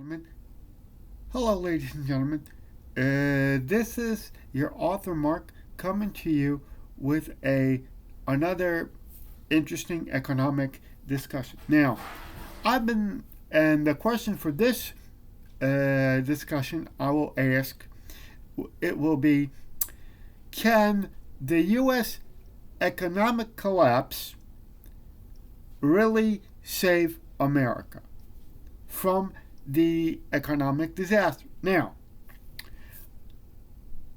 gentlemen. Hello, ladies and gentlemen. This is your author Mark coming to you with another interesting economic discussion. Now, and the question for this discussion I will ask, it will be, can the U.S. economic collapse really save America from the economic disaster? Now,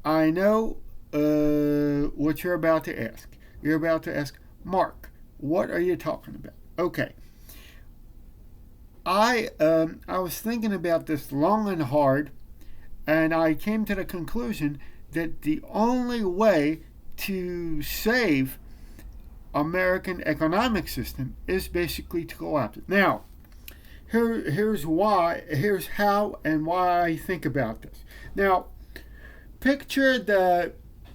I know what you're about to ask. You're about to ask, Mark, what are you talking about? Okay. I was thinking about this long and hard, and I came to the conclusion that the only way to save American economic system is basically to collapse it. Now, here's how and why I think about this. Now, picture the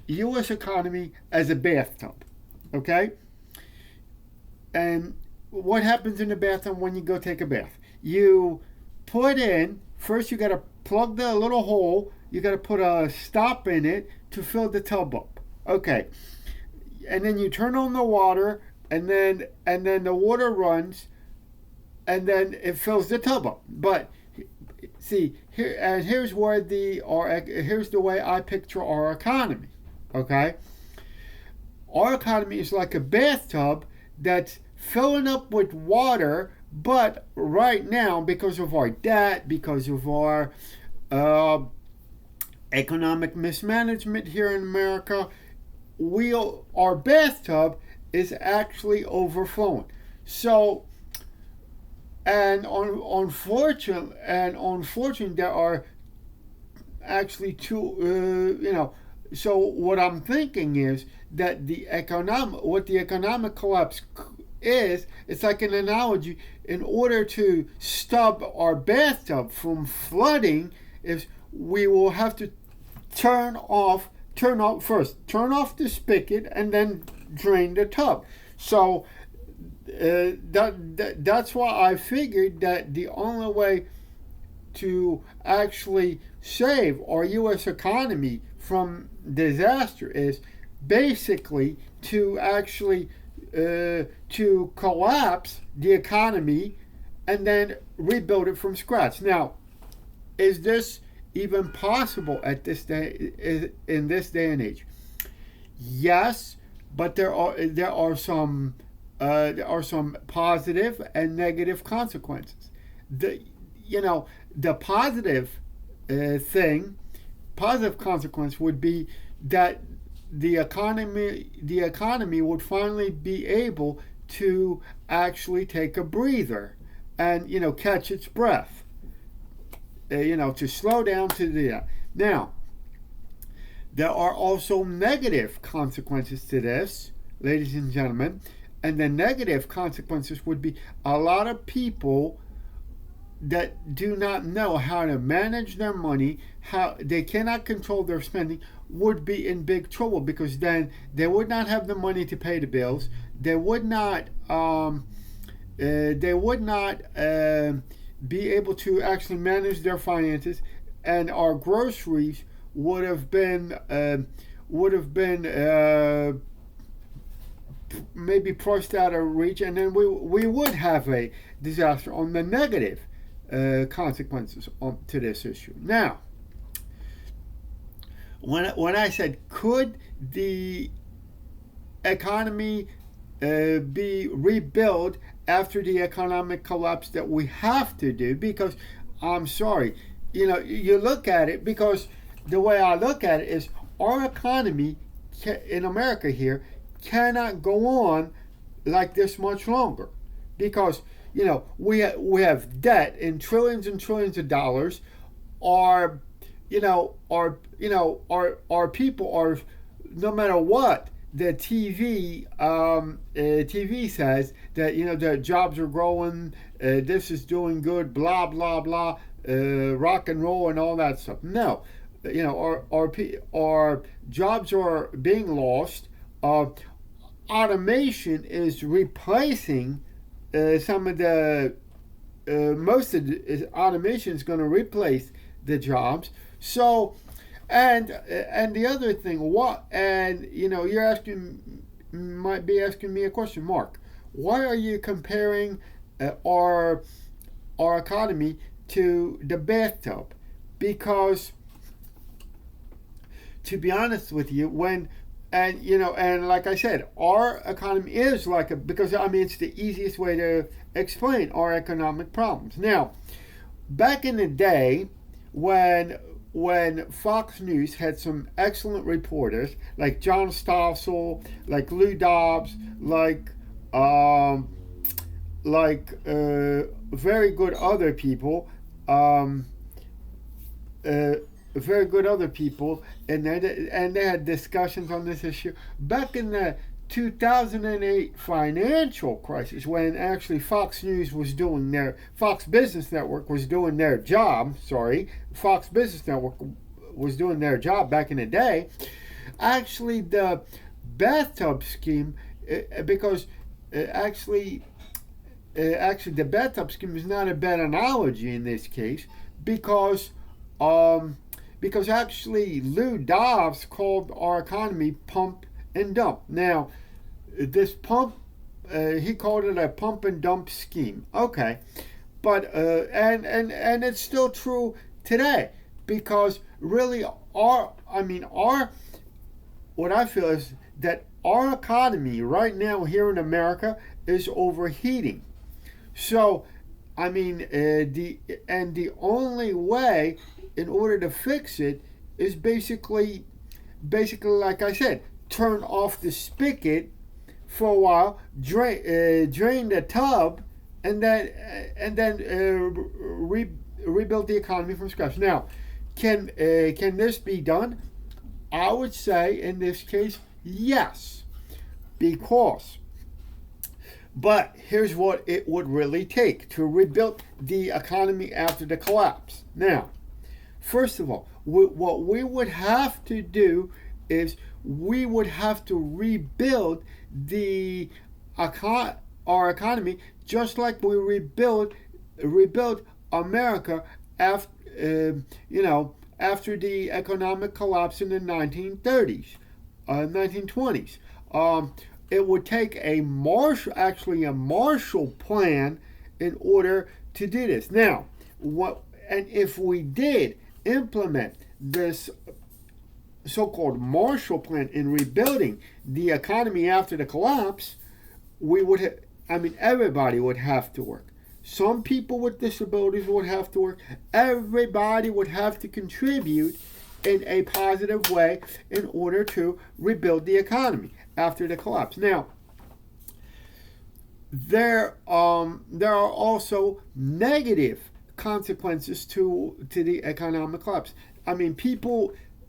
U.S. economy as a bathtub, okay? And what happens in the bathtub when you go take a bath? You first you got to plug the little hole, you got to put a stop in it to fill the tub up. Okay. And then you turn on the water, and then the water runs, and then it fills the tub up. But see, here's the way I picture our economy. Okay, our economy is like a bathtub that's filling up with water, but right now, because of our debt, because of our economic mismanagement here in America, our bathtub is actually overflowing. So, unfortunately, there are actually two. So what I'm thinking is that what the economic collapse is, it's like an analogy. In order to stop our bathtub from flooding, is we will have to turn off the spigot and then drain the tub. So that's why I figured that the only way to actually save our U.S. economy from disaster is basically to actually to collapse the economy and then rebuild it from scratch. Now, is this even possible at this day, in this day and age? Yes, but there are some positive and negative consequences. The positive consequence would be that the economy would finally be able to actually take a breather and catch its breath. To slow down to the now. There are also negative consequences to this, ladies and gentlemen, and the negative consequences would be a lot of people that do not know how to manage their money, how they cannot control their spending, would be in big trouble, because then they would not have the money to pay the bills. They would not be able to actually manage their finances, and our groceries would have been maybe priced out of reach, and then we would have a disaster on the negative consequences to this issue. Now, when I said, could the economy be rebuilt after the economic collapse that we have to do? Because I'm sorry, you look at it, because the way I look at it is our economy in America here cannot go on like this much longer, because we have debt in trillions and trillions of dollars. Our people are, no matter what the TV says, that the jobs are growing, this is doing good, blah blah blah, rock and roll and all that stuff. No, our jobs are being lost. Automation is replacing some of the most of the automation is going to replace the jobs. So, and the other thing, what, and you're might be asking me a question, Mark. Why are you comparing our economy to the bathtub? Because, to be honest with you, and like I said, our economy is because it's the easiest way to explain our economic problems. Now, back in the day, when Fox News had some excellent reporters like John Stossel, like Lou Dobbs, very good other people, very good other people, and they had discussions on this issue back in the 2008 financial crisis, when actually Fox Business Network was doing their job. Fox Business Network was doing their job back in the day. Actually, the bathtub scheme, because actually the bathtub scheme is not a bad analogy in this case, because actually Lou Dobbs called our economy pump and dump. Now, this pump, he called it a pump and dump scheme. Okay, but and it's still true today, because really what I feel is that our economy right now here in America is overheating. So, the only way in order to fix it is basically like I said, turn off the spigot for a while, drain the tub, and then rebuild the economy from scratch. Now, can this be done? I would say in this case, yes, but here's what it would really take to rebuild the economy after the collapse. Now, first of all, what we would have to do is we would have to rebuild our economy, just like we rebuild America after the economic collapse in the 1930s, 1920s. It would take a Marshall Plan in order to do this. Now, if we did implement this so-called Marshall Plan in rebuilding the economy after the collapse, everybody would have to work. Some people with disabilities would have to work. Everybody would have to contribute in a positive way in order to rebuild the economy after the collapse. Now, there are also negative consequences to the economic collapse.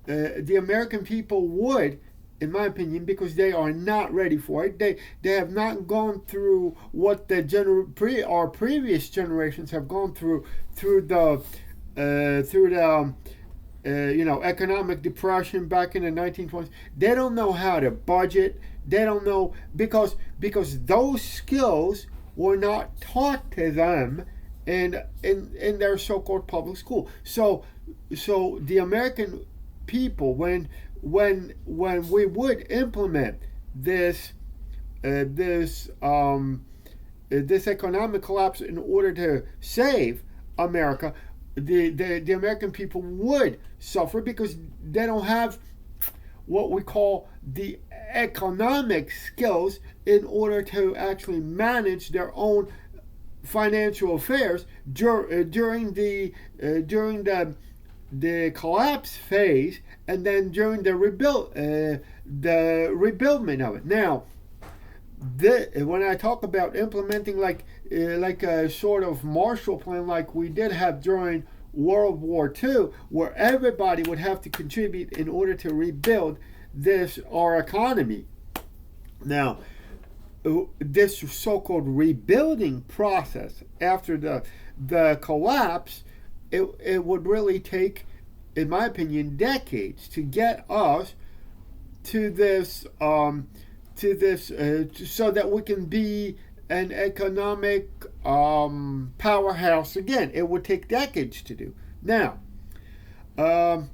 The American people would, in my opinion, because they are not ready for it. They have not gone through what our previous generations have gone through the economic depression back in the 1920s. They don't know how to budget. They don't know because those skills were not taught to them in their so-called public school. So the American people, when we would implement this economic collapse in order to save America, the American people would suffer because they don't have what we call the economic skills in order to actually manage their own financial affairs during the collapse phase, and then during the rebuildment of it. Now, when I talk about implementing like a sort of Marshall Plan like we did have during World War II, where everybody would have to contribute in order to rebuild our economy. Now, this so-called rebuilding process after the collapse, it would really take, in my opinion, decades to get us to this so that we can be an economic powerhouse again. It would take decades to do. Now, um,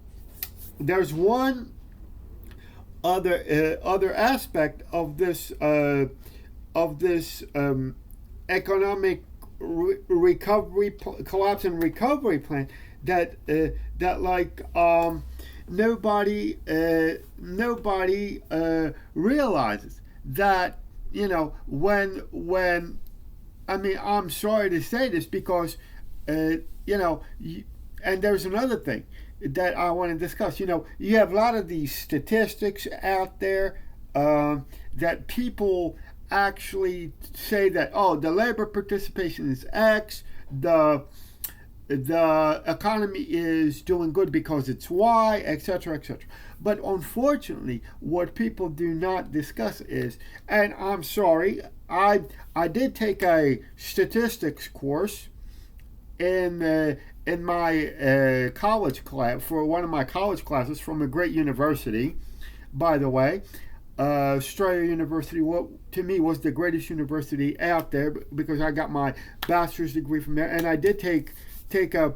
there's one other aspect of this economic recovery collapse and recovery plan that nobody realizes that, when I mean, I'm sorry to say this because and there's another thing that I want to discuss. You have a lot of these statistics out there that people actually say that, oh, the labor participation is X, the economy is doing good because it's Y, etc., etc. But unfortunately, what people do not discuss is, and I'm sorry, I did take a statistics course in my college class, for one of my college classes from a great university, by the way. Australia University, what to me was the greatest university out there, because I got my bachelor's degree from there, and I did take a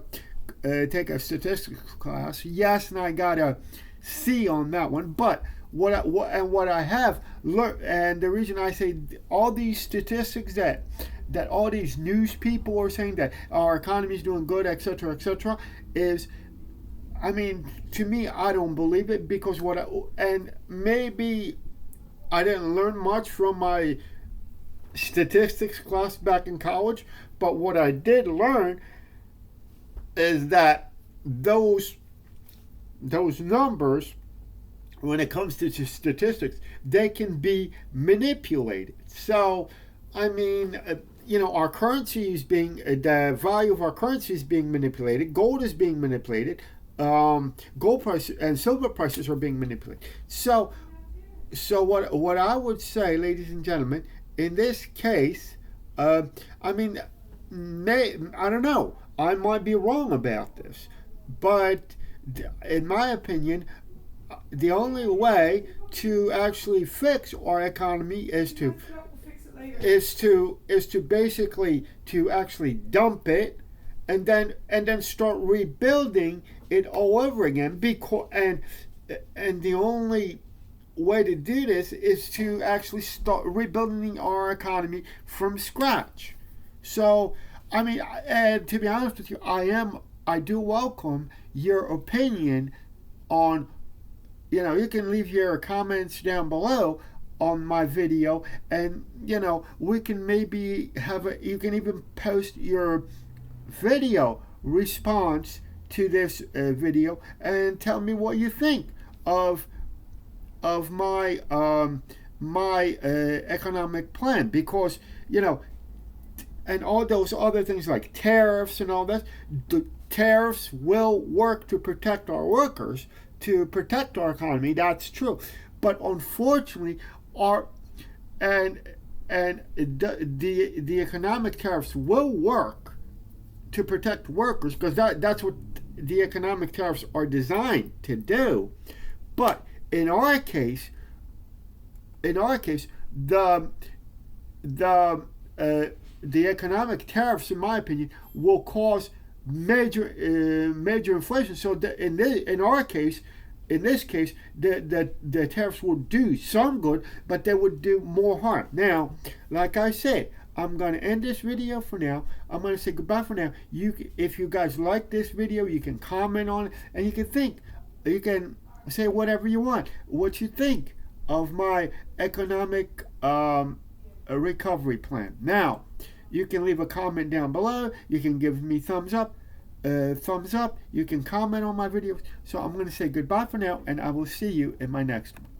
statistics class. Yes, and I got a C on that one. But what I have learned, and the reason I say all these statistics that all these news people are saying that our economy is doing good, etc., etc., is, I mean, to me, I don't believe it, because and maybe I didn't learn much from my statistics class back in college, but what I did learn is that those numbers, when it comes to statistics, they can be manipulated. So, I mean, our currency is the value of our currency is being manipulated. Gold is being manipulated. Gold prices and silver prices are being manipulated. So what I would say, ladies and gentlemen, in this case, I mean, I don't know. I might be wrong about this, but in my opinion, the only way to actually fix our economy is to basically to actually dump it, and then start rebuilding it all over again. And the only way to do this is to actually start rebuilding our economy from scratch. So, I mean, to be honest with you, I do welcome your opinion on, you can leave your comments down below on my video, and we can maybe you can even post your video response to this video and tell me what you think of my economic plan, because and all those other things like tariffs and all that, the tariffs will work to protect our workers, to protect our economy. That's true, but unfortunately, the economic tariffs will work to protect workers, because that's what the economic tariffs are designed to do. But in our case, the economic tariffs, in my opinion, will cause major inflation. So in our case, in this case, the tariffs will do some good, but they would do more harm. Now, like I said, I'm going to end this video for now. I'm going to say goodbye for now. If you guys like this video, you can comment on it, and you can say whatever you want, what you think of my economic recovery plan. Now, you can leave a comment down below. You can give me thumbs up. You can comment on my videos. So I'm going to say goodbye for now, and I will see you in my next one.